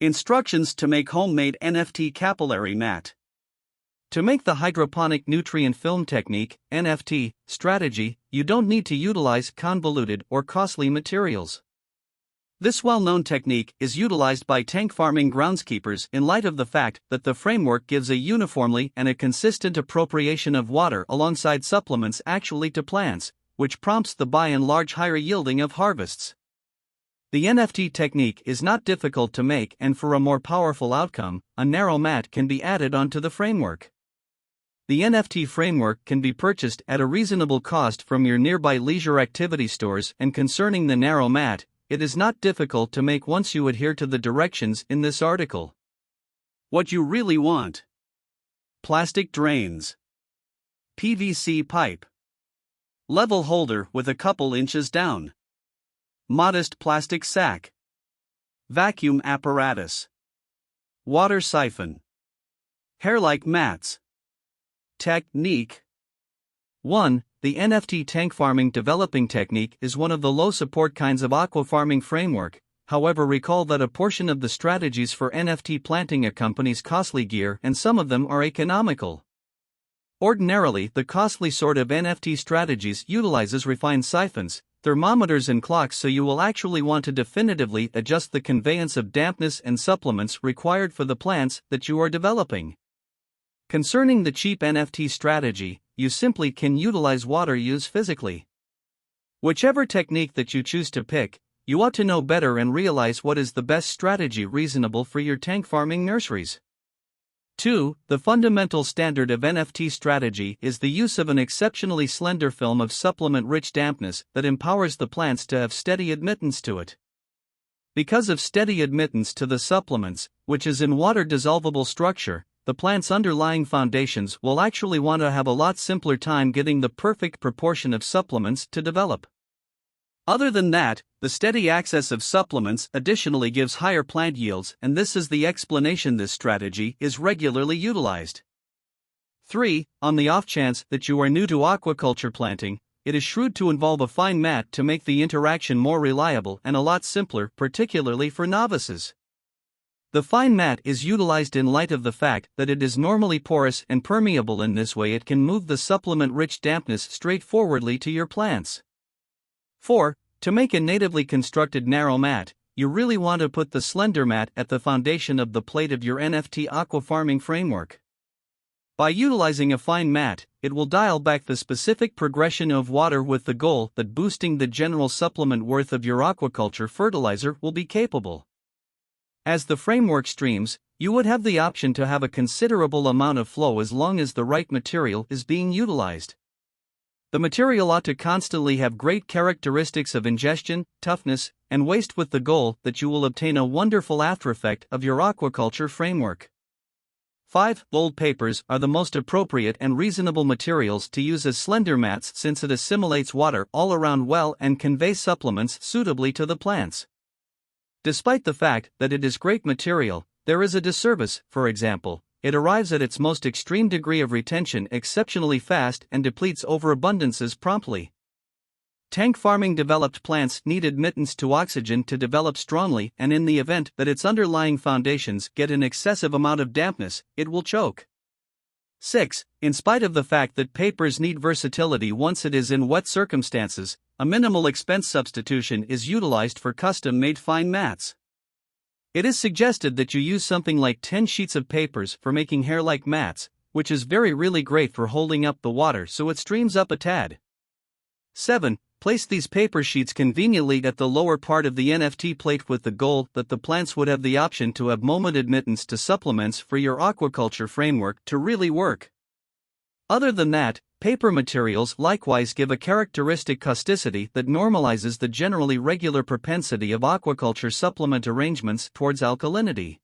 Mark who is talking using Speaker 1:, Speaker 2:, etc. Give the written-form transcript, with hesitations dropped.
Speaker 1: Instructions to make homemade NFT capillary mat. To make the Hydroponic Nutrient Film Technique (NFT) strategy, you don't need to utilize convoluted or costly materials. This well-known technique is utilized by tank farming groundskeepers in light of the fact that the framework gives a uniformly and a consistent appropriation of water alongside supplements actually to plants, which prompts the by and large higher yielding of harvests. The NFT technique is not difficult to make, and for a more powerful outcome, a narrow mat can be added onto the framework. The NFT framework can be purchased at a reasonable cost from your nearby leisure activity stores, and concerning the narrow mat, it is not difficult to make once you adhere to the directions in this article. What you really want: plastic drains, PVC pipe, level holder with a couple inches down, modest plastic sack, vacuum apparatus, water siphon, hair-like mats. Technique 1. The NFT tank farming developing technique is one of the low-support kinds of aquafarming framework. However, recall that a portion of the strategies for NFT planting accompanies costly gear, and some of them are economical. Ordinarily, the costly sort of NFT strategies utilizes refined siphons, thermometers and clocks, so you will actually want to definitively adjust the conveyance of dampness and supplements required for the plants that you are developing. Concerning the cheap NFT strategy, you simply can utilize water use physically. Whichever technique that you choose to pick, you ought to know better and realize what is the best strategy reasonable for your tank farming nurseries. 2. The fundamental standard of NFT strategy is the use of an exceptionally slender film of supplement-rich dampness that empowers the plants to have steady admittance to it. Because of steady admittance to the supplements, which is in water-dissolvable structure, the plant's underlying foundations will actually want to have a lot simpler time getting the perfect proportion of supplements to develop. Other than that, the steady access of supplements additionally gives higher plant yields, and this is the explanation this strategy is regularly utilized. 3. On the off chance that you are new to aquaculture planting, it is shrewd to involve a fine mat to make the interaction more reliable and a lot simpler, particularly for novices. The fine mat is utilized in light of the fact that it is normally porous and permeable. In this way it can move the supplement-rich dampness straightforwardly to your plants. 4. To make a natively constructed narrow mat, you really want to put the slender mat at the foundation of the plate of your NFT aquafarming framework. By utilizing a fine mat, it will dial back the specific progression of water with the goal that boosting the general supplement worth of your aquaculture fertilizer will be capable. As the framework streams, you would have the option to have a considerable amount of flow as long as the right material is being utilized. The material ought to constantly have great characteristics of ingestion, toughness, and waste, with the goal that you will obtain a wonderful aftereffect of your aquaculture framework. 5. Gold papers are the most appropriate and reasonable materials to use as slender mats, since it assimilates water all around well and conveys supplements suitably to the plants. Despite the fact that it is great material, there is a disservice. For example, it arrives at its most extreme degree of retention exceptionally fast and depletes overabundances promptly. Tank farming developed plants need admittance to oxygen to develop strongly, and in the event that its underlying foundations get an excessive amount of dampness, it will choke. 6. In spite of the fact that papers need versatility once it is in wet circumstances, a minimal expense substitution is utilized for custom-made fine mats. It is suggested that you use something like 10 sheets of papers for making hair-like mats, which is really great for holding up the water so it streams up a tad. 7. Place these paper sheets conveniently at the lower part of the NFT plate with the goal that the plants would have the option to have moment admittance to supplements for your aquaculture framework to really work. Other than that, paper materials likewise give a characteristic causticity that normalizes the generally regular propensity of aquaculture supplement arrangements towards alkalinity.